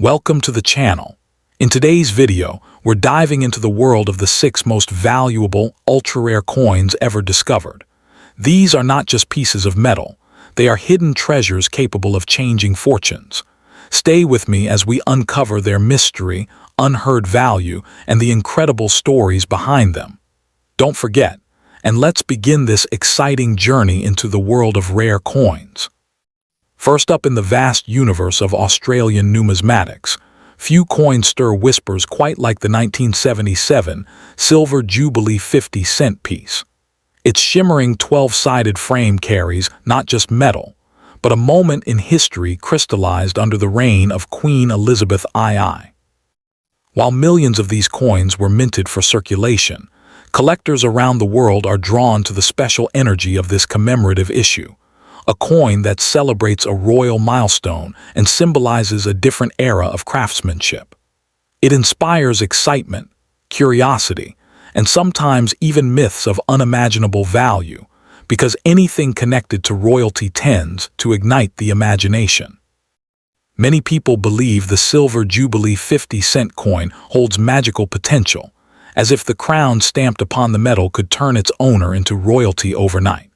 Welcome to the channel. In today's video, we're diving into the world of the 6 most valuable, ultra-rare coins ever discovered. These are not just pieces of metal, they are hidden treasures capable of changing fortunes. Stay with me as we uncover their mystery, unheard value, and the incredible stories behind them. Don't forget, and let's begin this exciting journey into the world of rare coins. First up in the vast universe of Australian numismatics, few coins stir whispers quite like the 1977 Silver Jubilee 50-cent piece. Its shimmering 12-sided frame carries not just metal, but a moment in history crystallized under the reign of Queen Elizabeth II. While millions of these coins were minted for circulation, collectors around the world are drawn to the special energy of this commemorative issue. A coin that celebrates a royal milestone and symbolizes a different era of craftsmanship. It inspires excitement, curiosity, and sometimes even myths of unimaginable value, because anything connected to royalty tends to ignite the imagination. Many people believe the Silver Jubilee 50-cent coin holds magical potential, as if the crown stamped upon the metal could turn its owner into royalty overnight.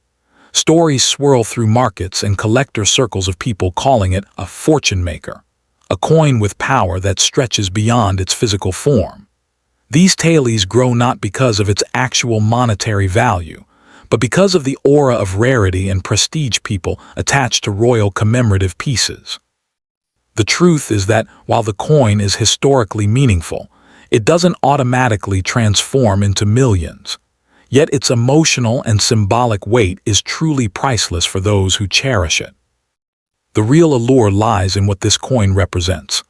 Stories swirl through markets and collector circles of people calling it a fortune maker, a coin with power that stretches beyond its physical form. These tales grow not because of its actual monetary value, but because of the aura of rarity and prestige people attach to royal commemorative pieces. The truth is that while the coin is historically meaningful, it doesn't automatically transform into millions. Yet its emotional and symbolic weight is truly priceless for those who cherish it. The real allure lies in what this coin represents: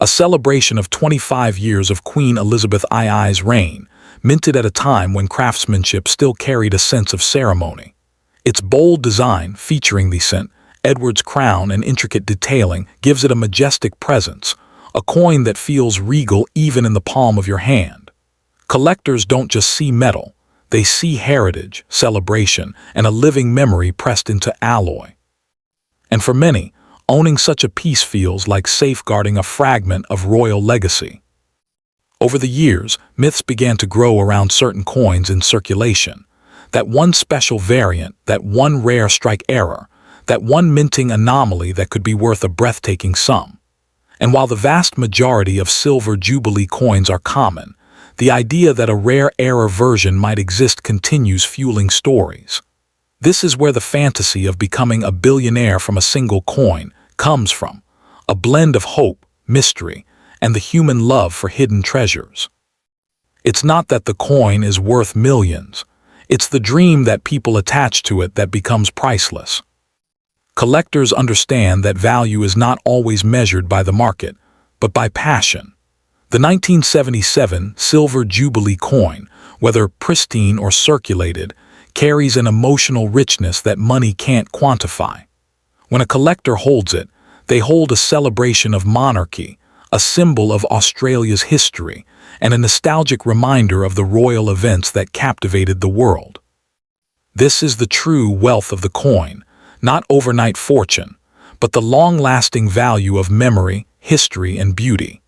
a celebration of 25 years of Queen Elizabeth II's reign, minted at a time when craftsmanship still carried a sense of ceremony. Its bold design, featuring the St. Edward's crown and intricate detailing, gives it a majestic presence, a coin that feels regal even in the palm of your hand. Collectors don't just see metal, they see heritage, celebration, and a living memory pressed into alloy. And for many, owning such a piece feels like safeguarding a fragment of royal legacy. Over the years, myths began to grow around certain coins in circulation. That one special variant, that one rare strike error, that one minting anomaly that could be worth a breathtaking sum. And while the vast majority of Silver Jubilee coins are common, the idea that a rare error version might exist continues fueling stories. This is where the fantasy of becoming a billionaire from a single coin comes from, a blend of hope, mystery, and the human love for hidden treasures. It's not that the coin is worth millions, it's the dream that people attach to it that becomes priceless. Collectors understand that value is not always measured by the market, but by passion. The 1977 Silver Jubilee coin, whether pristine or circulated, carries an emotional richness that money can't quantify. When a collector holds it, they hold a celebration of monarchy, a symbol of Australia's history, and a nostalgic reminder of the royal events that captivated the world. This is the true wealth of the coin, not overnight fortune, but the long-lasting value of memory, history, and beauty.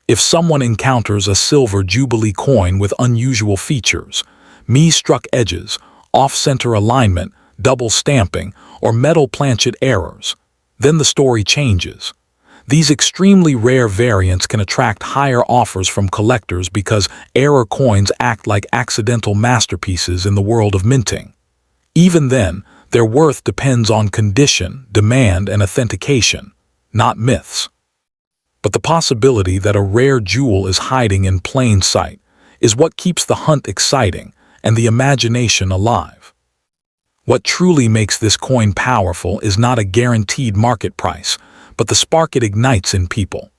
If someone encounters a Silver Jubilee coin with unusual features, me-struck edges, off-center alignment, double stamping, or metal planchet errors, then the story changes. These extremely rare variants can attract higher offers from collectors because error coins act like accidental masterpieces in the world of minting. Even then, their worth depends on condition, demand, and authentication, not myths. But the possibility that a rare jewel is hiding in plain sight is what keeps the hunt exciting and the imagination alive. What truly makes this coin powerful is not a guaranteed market price, but the spark it ignites in people.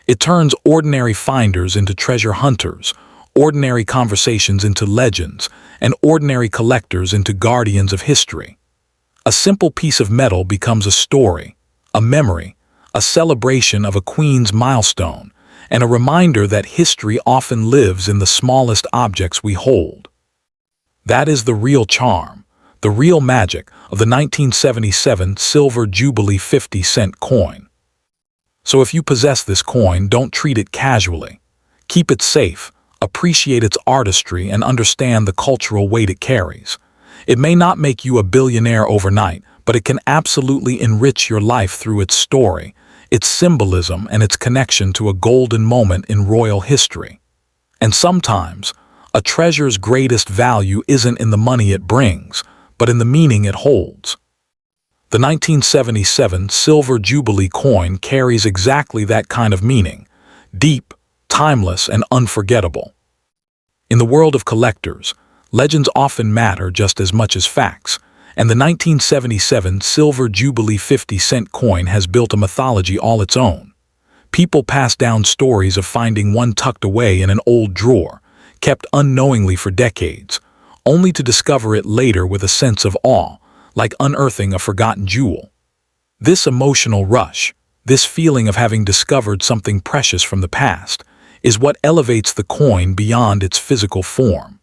It turns ordinary finders into treasure hunters, ordinary conversations into legends, and ordinary collectors into guardians of history. A simple piece of metal becomes a story, a memory, a celebration of a queen's milestone, and a reminder that history often lives in the smallest objects we hold. That is the real charm, the real magic of the 1977 Silver Jubilee 50-cent coin. So if you possess this coin, don't treat it casually. Keep it safe, appreciate its artistry, and understand the cultural weight it carries. It may not make you a billionaire overnight, but it can absolutely enrich your life through its story, its symbolism, and its connection to a golden moment in royal history. And sometimes, a treasure's greatest value isn't in the money it brings, but in the meaning it holds. The 1977 Silver Jubilee coin carries exactly that kind of meaning, deep, timeless, and unforgettable. In the world of collectors, legends often matter just as much as facts, and the 1977 Silver Jubilee 50-cent coin has built a mythology all its own. People pass down stories of finding one tucked away in an old drawer, kept unknowingly for decades, only to discover it later with a sense of awe, like unearthing a forgotten jewel. This emotional rush, this feeling of having discovered something precious from the past, is what elevates the coin beyond its physical form.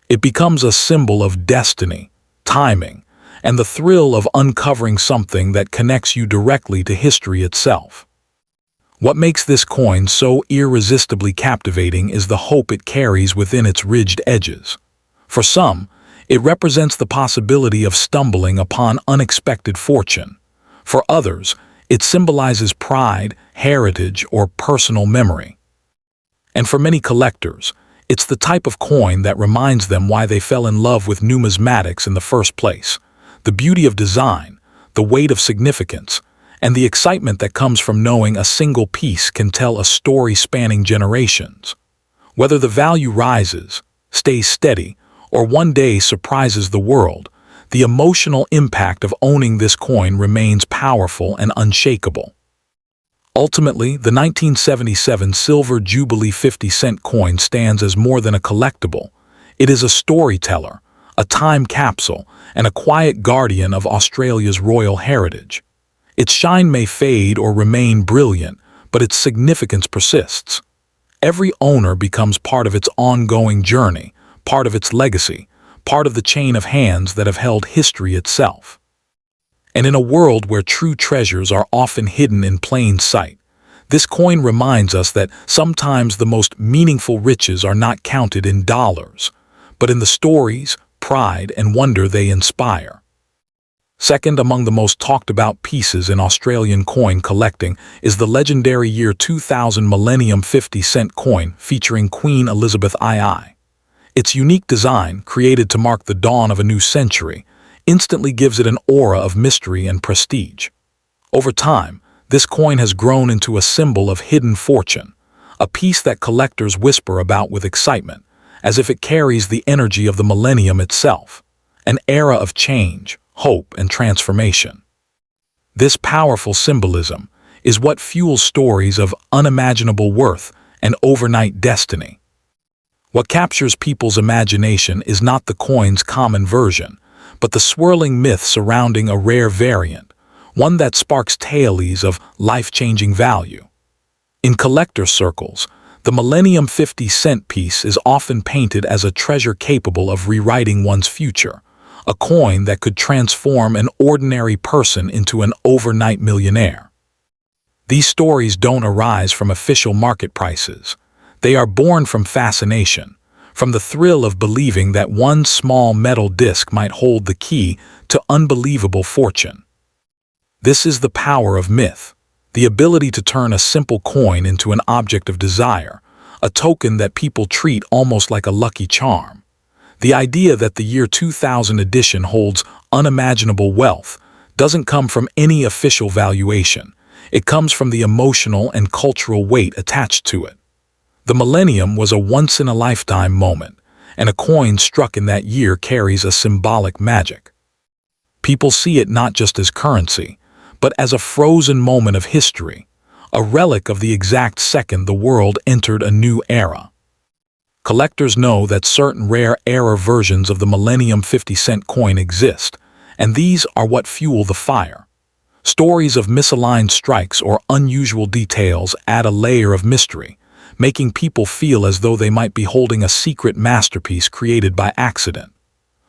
It becomes a symbol of destiny, timing, and the thrill of uncovering something that connects you directly to history itself. What makes this coin so irresistibly captivating is the hope it carries within its ridged edges. For some, it represents the possibility of stumbling upon unexpected fortune. For others, it symbolizes pride, heritage, or personal memory. And for many collectors, it's the type of coin that reminds them why they fell in love with numismatics in the first place, the beauty of design, the weight of significance, and the excitement that comes from knowing a single piece can tell a story spanning generations. Whether the value rises, stays steady, or one day surprises the world, the emotional impact of owning this coin remains powerful and unshakable. Ultimately, the 1977 Silver Jubilee 50-cent coin stands as more than a collectible. It is a storyteller, a time capsule, and a quiet guardian of Australia's royal heritage. Its shine may fade or remain brilliant, but its significance persists. Every owner becomes part of its ongoing journey, part of its legacy, part of the chain of hands that have held history itself. And in a world where true treasures are often hidden in plain sight, this coin reminds us that sometimes the most meaningful riches are not counted in dollars, but in the stories, pride, and wonder they inspire. Second among the most talked about pieces in Australian coin collecting is the legendary year 2000 Millennium 50-cent coin featuring Queen Elizabeth II. Its unique design, created to mark the dawn of a new century, instantly gives it an aura of mystery and prestige. Over time, this coin has grown into a symbol of hidden fortune, a piece that collectors whisper about with excitement, as if it carries the energy of the millennium itself, an era of change, hope, and transformation. This powerful symbolism is what fuels stories of unimaginable worth and overnight destiny. What captures people's imagination is not the coin's common version, but the swirling myth surrounding a rare variant, one that sparks tales of life-changing value. In collector circles, the Millennium 50-cent piece is often painted as a treasure capable of rewriting one's future, a coin that could transform an ordinary person into an overnight millionaire. These stories don't arise from official market prices. They are born from fascination, from the thrill of believing that one small metal disc might hold the key to unbelievable fortune. This is the power of myth, the ability to turn a simple coin into an object of desire, a token that people treat almost like a lucky charm. The idea that the year 2000 edition holds unimaginable wealth doesn't come from any official valuation. It comes from the emotional and cultural weight attached to it. The millennium was a once-in-a-lifetime moment, and a coin struck in that year carries a symbolic magic. People see it not just as currency, but as a frozen moment of history, a relic of the exact second the world entered a new era. Collectors know that certain rare era versions of the Millennium 50-cent coin exist, and these are what fuel the fire. Stories of misaligned strikes or unusual details add a layer of mystery, making people feel as though they might be holding a secret masterpiece created by accident.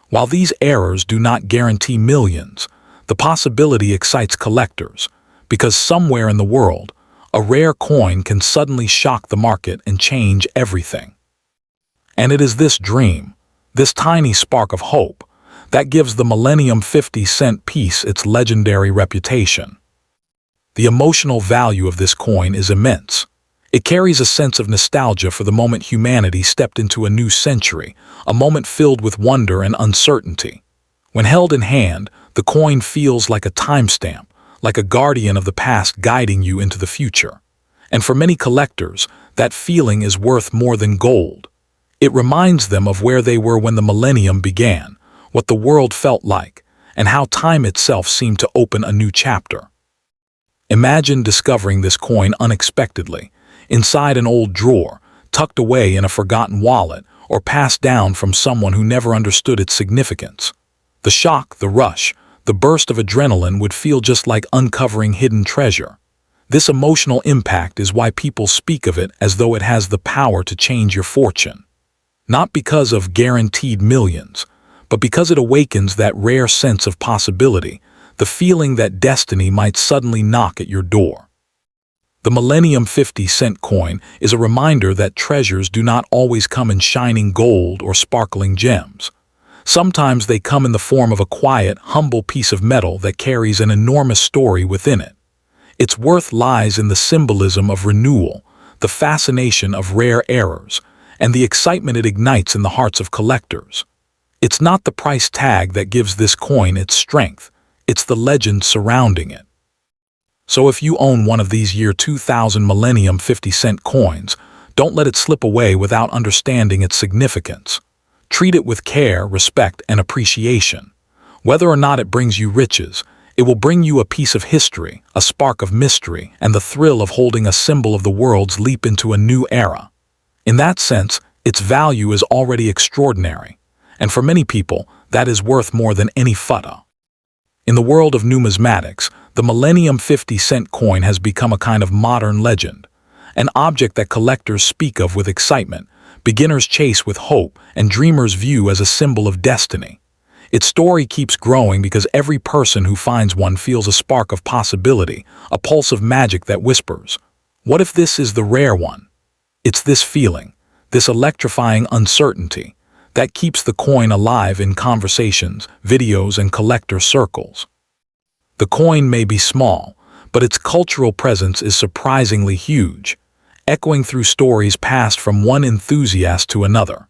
While these errors do not guarantee millions, the possibility excites collectors, because somewhere in the world, a rare coin can suddenly shock the market and change everything. And it is this dream, this tiny spark of hope, that gives the Millennium 50-cent piece its legendary reputation. The emotional value of this coin is immense. It carries a sense of nostalgia for the moment humanity stepped into a new century, a moment filled with wonder and uncertainty. When held in hand, the coin feels like a timestamp, like a guardian of the past guiding you into the future. And for many collectors, that feeling is worth more than gold. It reminds them of where they were when the millennium began, what the world felt like, and how time itself seemed to open a new chapter. Imagine discovering this coin unexpectedly, inside an old drawer, tucked away in a forgotten wallet, or passed down from someone who never understood its significance. The shock, the rush, the burst of adrenaline would feel just like uncovering hidden treasure. This emotional impact is why people speak of it as though it has the power to change your fortune. Not because of guaranteed millions, but because it awakens that rare sense of possibility, the feeling that destiny might suddenly knock at your door. The Millennium 50-cent coin is a reminder that treasures do not always come in shining gold or sparkling gems. Sometimes they come in the form of a quiet, humble piece of metal that carries an enormous story within it. Its worth lies in the symbolism of renewal, the fascination of rare errors, and the excitement it ignites in the hearts of collectors. It's not the price tag that gives this coin its strength, it's the legend surrounding it. So if you own one of these year 2000 Millennium 50-cent coins, don't let it slip away without understanding its significance. Treat it with care, respect, and appreciation. Whether or not it brings you riches, it will bring you a piece of history, a spark of mystery, and the thrill of holding a symbol of the world's leap into a new era. In that sense, its value is already extraordinary, and for many people, that is worth more than any futta. In the world of numismatics, the Millennium 50-cent coin has become a kind of modern legend, an object that collectors speak of with excitement, beginners chase with hope, and dreamers view as a symbol of destiny. Its story keeps growing because every person who finds one feels a spark of possibility, a pulse of magic that whispers, "What if this is the rare one?" It's this feeling, this electrifying uncertainty, that keeps the coin alive in conversations, videos, and collector circles. The coin may be small, but its cultural presence is surprisingly huge, echoing through stories passed from one enthusiast to another.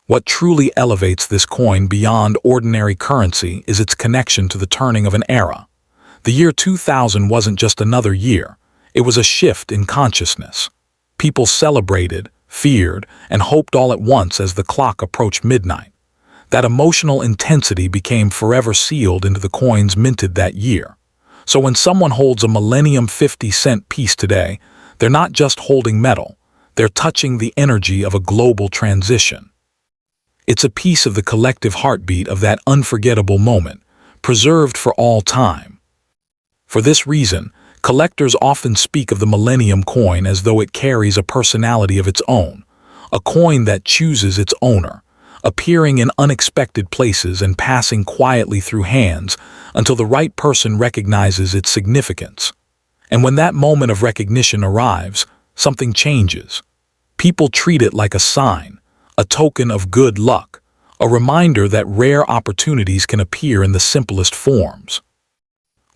What truly elevates this coin beyond ordinary currency is its connection to the turning of an era. The year 2000 wasn't just another year, it was a shift in consciousness. People celebrated, feared, and hoped all at once as the clock approached midnight. That emotional intensity became forever sealed into the coins minted that year. So when someone holds a Millennium 50-cent piece today, they're not just holding metal, they're touching the energy of a global transition. It's a piece of the collective heartbeat of that unforgettable moment, preserved for all time. For this reason, collectors often speak of the Millennium coin as though it carries a personality of its own, a coin that chooses its owner, appearing in unexpected places and passing quietly through hands until the right person recognizes its significance. And when that moment of recognition arrives, something changes. People treat it like a sign, a token of good luck, a reminder that rare opportunities can appear in the simplest forms.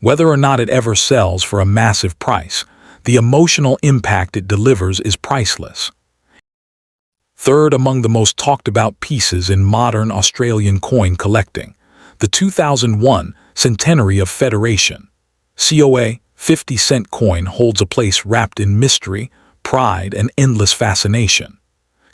Whether or not it ever sells for a massive price, the emotional impact it delivers is priceless. Third among the most talked about pieces in modern Australian coin collecting, the 2001 Centenary of Federation. COA 50-cent coin holds a place wrapped in mystery, pride, and endless fascination.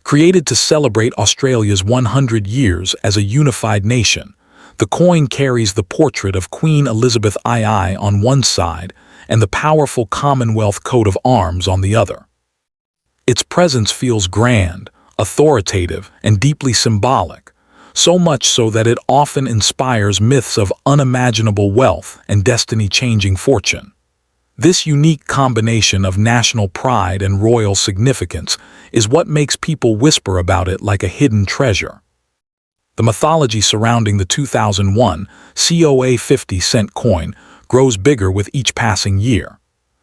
Created to celebrate Australia's 100 years as a unified nation, the coin carries the portrait of Queen Elizabeth II on one side and the powerful Commonwealth coat of arms on the other. Its presence feels grand, authoritative, and deeply symbolic, so much so that it often inspires myths of unimaginable wealth and destiny-changing fortune. This unique combination of national pride and royal significance is what makes people whisper about it like a hidden treasure. The mythology surrounding the 2001 COA 50-cent coin grows bigger with each passing year.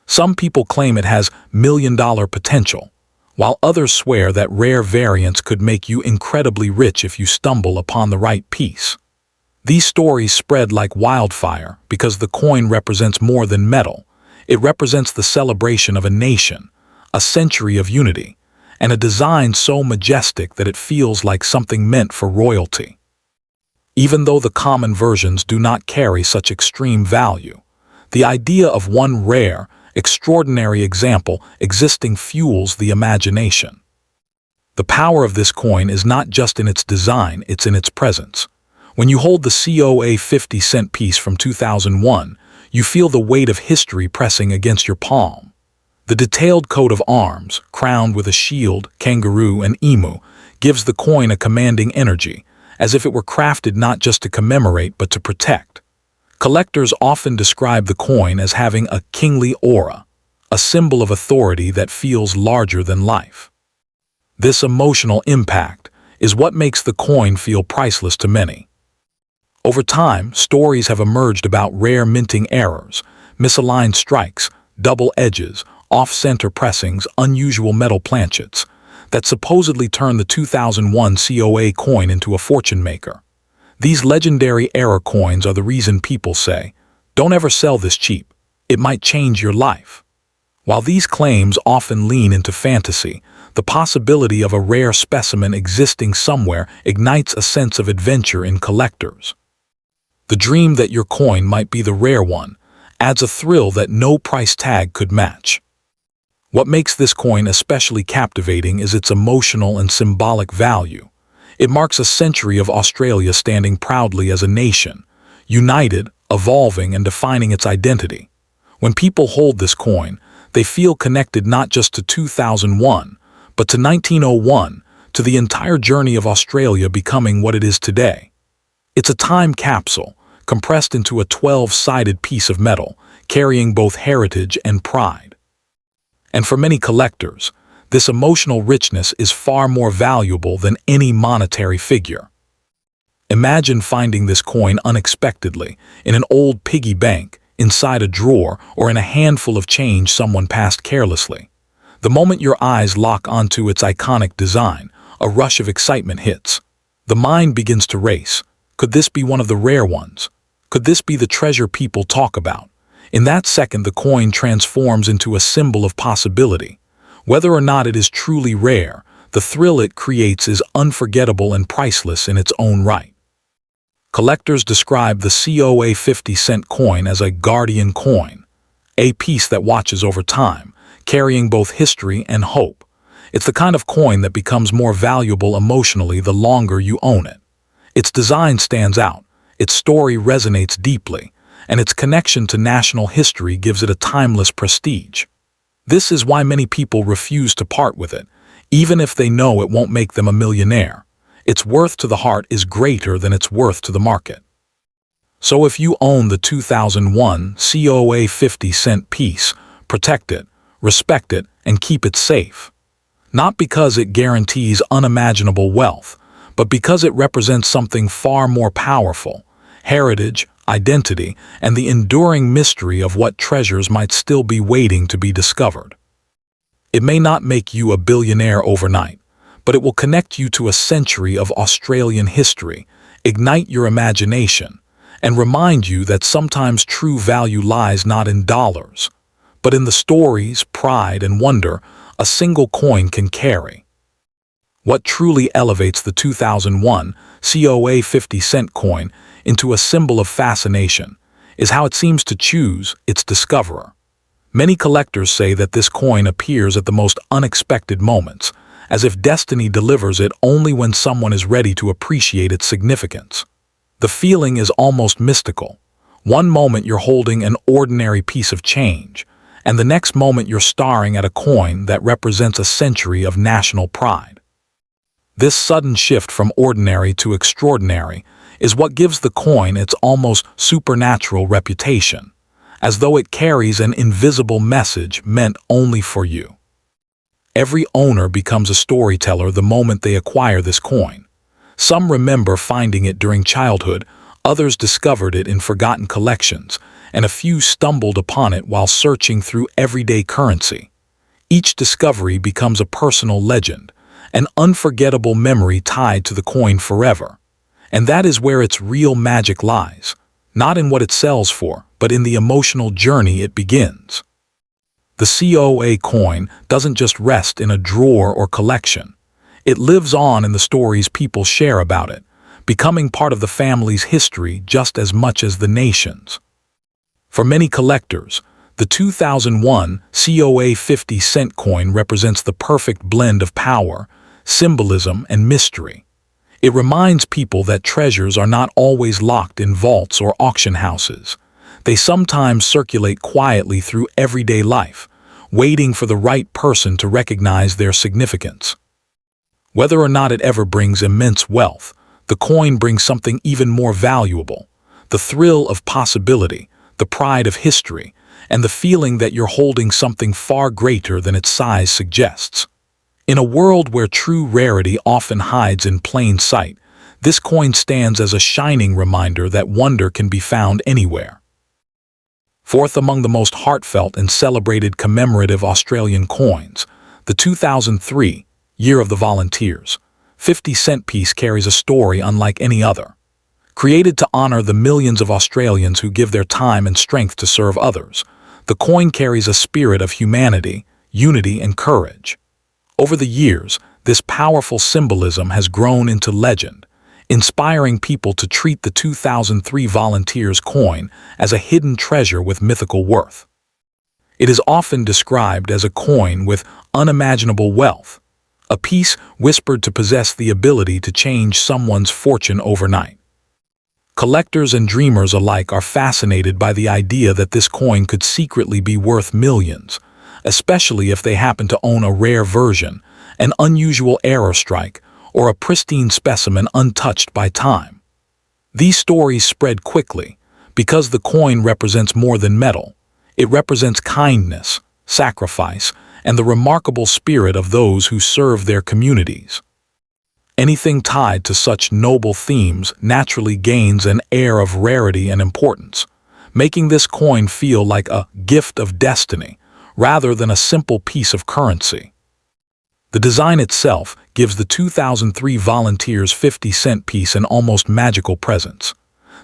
Some people claim it has million-dollar potential, while others swear that rare variants could make you incredibly rich if you stumble upon the right piece. These stories spread like wildfire because the coin represents more than metal. It represents the celebration of a nation, a century of unity, and a design so majestic that it feels like something meant for royalty. Even though the common versions do not carry such extreme value, the idea of one rare, extraordinary example existing fuels the imagination. The power of this coin is not just in its design, it's in its presence. When you hold the COA 50-cent piece from 2001, you feel the weight of history pressing against your palm. The detailed coat of arms, crowned with a shield, kangaroo, and emu, gives the coin a commanding energy, as if it were crafted not just to commemorate but to protect. Collectors often describe the coin as having a kingly aura, a symbol of authority that feels larger than life. This emotional impact is what makes the coin feel priceless to many. Over time, stories have emerged about rare minting errors, misaligned strikes, double edges, off-center pressings, unusual metal planchets, that supposedly turn the 2001 COA coin into a fortune maker. These legendary error coins are the reason people say, "Don't ever sell this cheap. It might change your life." While these claims often lean into fantasy, the possibility of a rare specimen existing somewhere ignites a sense of adventure in collectors. The dream that your coin might be the rare one adds a thrill that no price tag could match. What makes this coin especially captivating is its emotional and symbolic value. It marks a century of Australia standing proudly as a nation, united, evolving, and defining its identity. When people hold this coin, they feel connected not just to 2001, but to 1901, to the entire journey of Australia becoming what it is today. It's a time capsule, compressed into a 12-sided piece of metal, carrying both heritage and pride. And for many collectors, this emotional richness is far more valuable than any monetary figure. Imagine finding this coin unexpectedly in an old piggy bank, inside a drawer, or in a handful of change someone passed carelessly. The moment your eyes lock onto its iconic design, a rush of excitement hits. The mind begins to race. Could this be one of the rare ones? Could this be the treasure people talk about? In that second, the coin transforms into a symbol of possibility. Whether or not it is truly rare, the thrill it creates is unforgettable and priceless in its own right. Collectors describe the COA 50-cent coin as a guardian coin, a piece that watches over time, carrying both history and hope. It's the kind of coin that becomes more valuable emotionally the longer you own it. Its design stands out, its story resonates deeply, and its connection to national history gives it a timeless prestige. This is why many people refuse to part with it, even if they know it won't make them a millionaire. Its worth to the heart is greater than its worth to the market. So if you own the 2001 COA 50-cent piece, protect it, respect it, and keep it safe. Not because it guarantees unimaginable wealth, but because it represents something far more powerful: heritage, identity, and the enduring mystery of what treasures might still be waiting to be discovered. It may not make you a billionaire overnight, but it will connect you to a century of Australian history, ignite your imagination, and remind you that sometimes true value lies not in dollars, but in the stories, pride, and wonder a single coin can carry. What truly elevates the 2001 COA 50-cent coin into a symbol of fascination is how it seems to choose its discoverer. Many collectors say that this coin appears at the most unexpected moments, as if destiny delivers it only when someone is ready to appreciate its significance. The feeling is almost mystical. One moment you're holding an ordinary piece of change, and the next moment you're staring at a coin that represents a century of national pride. This sudden shift from ordinary to extraordinary is what gives the coin its almost supernatural reputation, as though it carries an invisible message meant only for you. Every owner becomes a storyteller the moment they acquire this coin. Some remember finding it during childhood, Others discovered it in forgotten collections, and a few stumbled upon it while searching through everyday currency. Each discovery becomes a personal legend, an unforgettable memory tied to the coin forever. And that is where its real magic lies, not in what it sells for, but in the emotional journey it begins. The COA coin doesn't just rest in a drawer or collection. It lives on in the stories people share about it, becoming part of the family's history just as much as the nation's. For many collectors, the 2001 COA 50-cent coin represents the perfect blend of power, symbolism, and mystery. It reminds people that treasures are not always locked in vaults or auction houses. They sometimes circulate quietly through everyday life, waiting for the right person to recognize their significance. Whether or not it ever brings immense wealth, the coin brings something even more valuable: the thrill of possibility, the pride of history, and the feeling that you're holding something far greater than its size suggests. In a world where true rarity often hides in plain sight, this coin stands as a shining reminder that wonder can be found anywhere. Fourth among the most heartfelt and celebrated commemorative Australian coins, the 2003 Year of the Volunteers 50-cent piece carries a story unlike any other. Created to honor the millions of Australians who give their time and strength to serve others, the coin carries a spirit of humanity, unity, and courage. Over the years, this powerful symbolism has grown into legend, inspiring people to treat the 2003 Volunteers coin as a hidden treasure with mythical worth. It is often described as a coin with unimaginable wealth, a piece whispered to possess the ability to change someone's fortune overnight. Collectors and dreamers alike are fascinated by the idea that this coin could secretly be worth millions, especially if they happen to own a rare version, an unusual error strike, or a pristine specimen untouched by time. These stories spread quickly because the coin represents more than metal. It represents kindness, sacrifice, and the remarkable spirit of those who serve their communities. Anything tied to such noble themes naturally gains an air of rarity and importance, making this coin feel like a gift of destiny rather than a simple piece of currency. The design itself gives the 2003 Volunteers 50-cent piece an almost magical presence.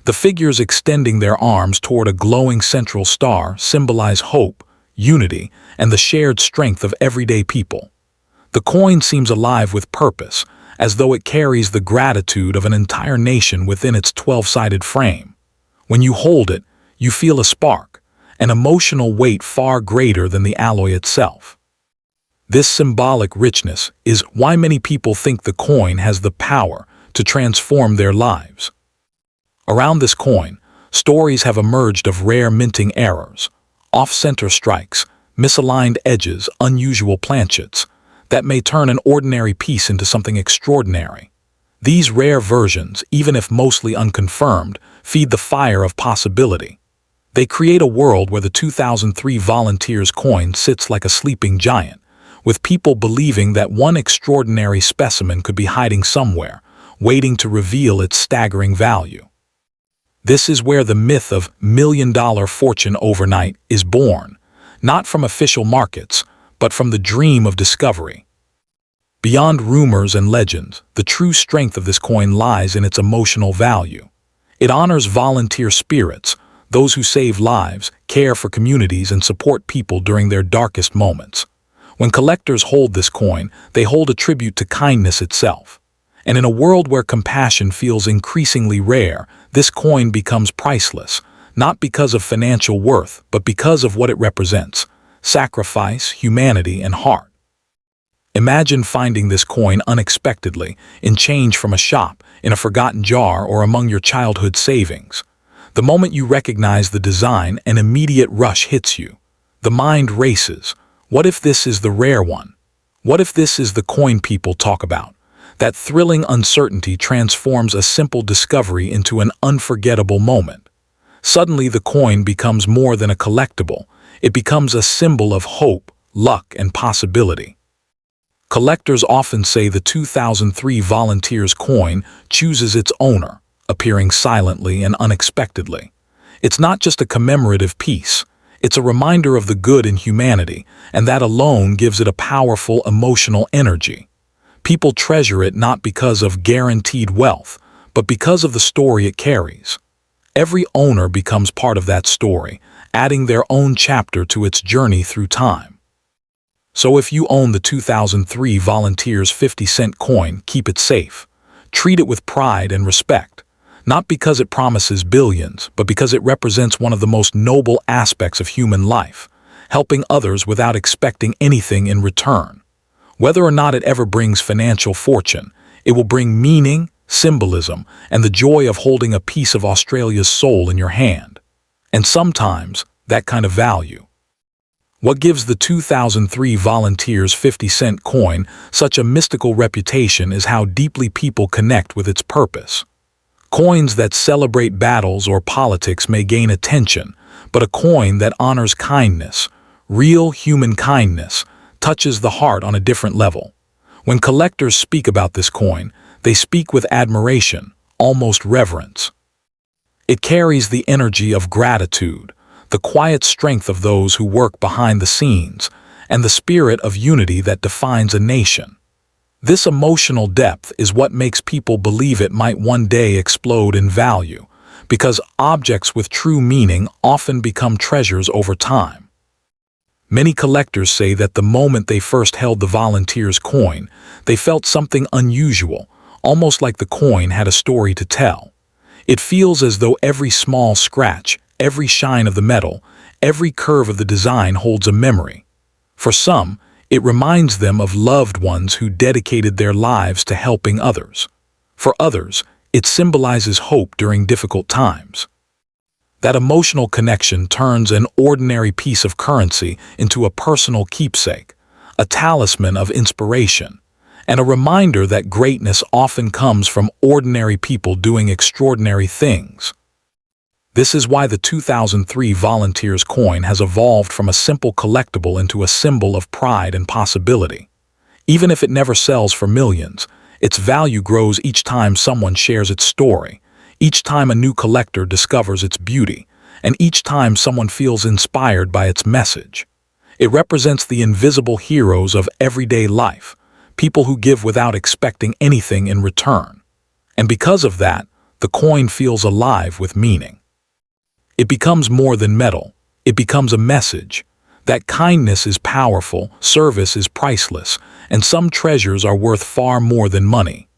The figures extending their arms toward a glowing central star symbolize hope, unity, and the shared strength of everyday people. The coin seems alive with purpose, as though it carries the gratitude of an entire nation within its 12-sided frame. When you hold it, you feel a spark, an emotional weight far greater than the alloy itself. This symbolic richness is why many people think the coin has the power to transform their lives. Around this coin, stories have emerged of rare minting errors, off-center strikes, misaligned edges, unusual planchets, that may turn an ordinary piece into something extraordinary. These rare versions, even if mostly unconfirmed, feed the fire of possibility. They create a world where the 2003 Volunteers coin sits like a sleeping giant, with people believing that one extraordinary specimen could be hiding somewhere, waiting to reveal its staggering value. This is where the myth of million-dollar fortune overnight is born, not from official markets, but from the dream of discovery. Beyond rumors and legends, the true strength of this coin lies in its emotional value. It honors volunteer spirits, those who save lives, care for communities, and support people during their darkest moments. When collectors hold this coin, they hold a tribute to kindness itself. And in a world where compassion feels increasingly rare, this coin becomes priceless, not because of financial worth, but because of what it represents: sacrifice, humanity, and heart. Imagine finding this coin unexpectedly, in change from a shop, in a forgotten jar, or among your childhood savings. The moment you recognize the design, an immediate rush hits you. The mind races. What if this is the rare one? What if this is the coin people talk about? That thrilling uncertainty transforms a simple discovery into an unforgettable moment. Suddenly, the coin becomes more than a collectible. It becomes a symbol of hope, luck, and possibility. Collectors often say the 2003 Volunteers coin chooses its owner, appearing silently and unexpectedly. It's not just a commemorative piece. It's a reminder of the good in humanity, and that alone gives it a powerful emotional energy. People treasure it not because of guaranteed wealth, but because of the story it carries. Every owner becomes part of that story, adding their own chapter to its journey through time. So if you own the 2003 Volunteers 50-cent coin, keep it safe. Treat it with pride and respect, not because it promises billions, but because it represents one of the most noble aspects of human life, helping others without expecting anything in return. Whether or not it ever brings financial fortune, it will bring meaning, symbolism, and the joy of holding a piece of Australia's soul in your hand. And sometimes, that kind of value. What gives the 2003 Volunteers 50-cent coin such a mystical reputation is how deeply people connect with its purpose. Coins that celebrate battles or politics may gain attention, but a coin that honors kindness, real human kindness, touches the heart on a different level. When collectors speak about this coin, they speak with admiration, almost reverence. It carries the energy of gratitude, the quiet strength of those who work behind the scenes, and the spirit of unity that defines a nation. This emotional depth is what makes people believe it might one day explode in value, because objects with true meaning often become treasures over time. Many collectors say that the moment they first held the Volunteers coin, they felt something unusual, almost like the coin had a story to tell. It feels as though every small scratch, every shine of the metal, every curve of the design holds a memory. For some, it reminds them of loved ones who dedicated their lives to helping others. For others, it symbolizes hope during difficult times. That emotional connection turns an ordinary piece of currency into a personal keepsake, a talisman of inspiration, and a reminder that greatness often comes from ordinary people doing extraordinary things. This is why the 2003 Volunteers coin has evolved from a simple collectible into a symbol of pride and possibility. Even if it never sells for millions, its value grows each time someone shares its story, each time a new collector discovers its beauty, and each time someone feels inspired by its message. It represents the invisible heroes of everyday life, people who give without expecting anything in return. And because of that, the coin feels alive with meaning. It becomes more than metal. It becomes a message that kindness is powerful, service is priceless, and some treasures are worth far more than money.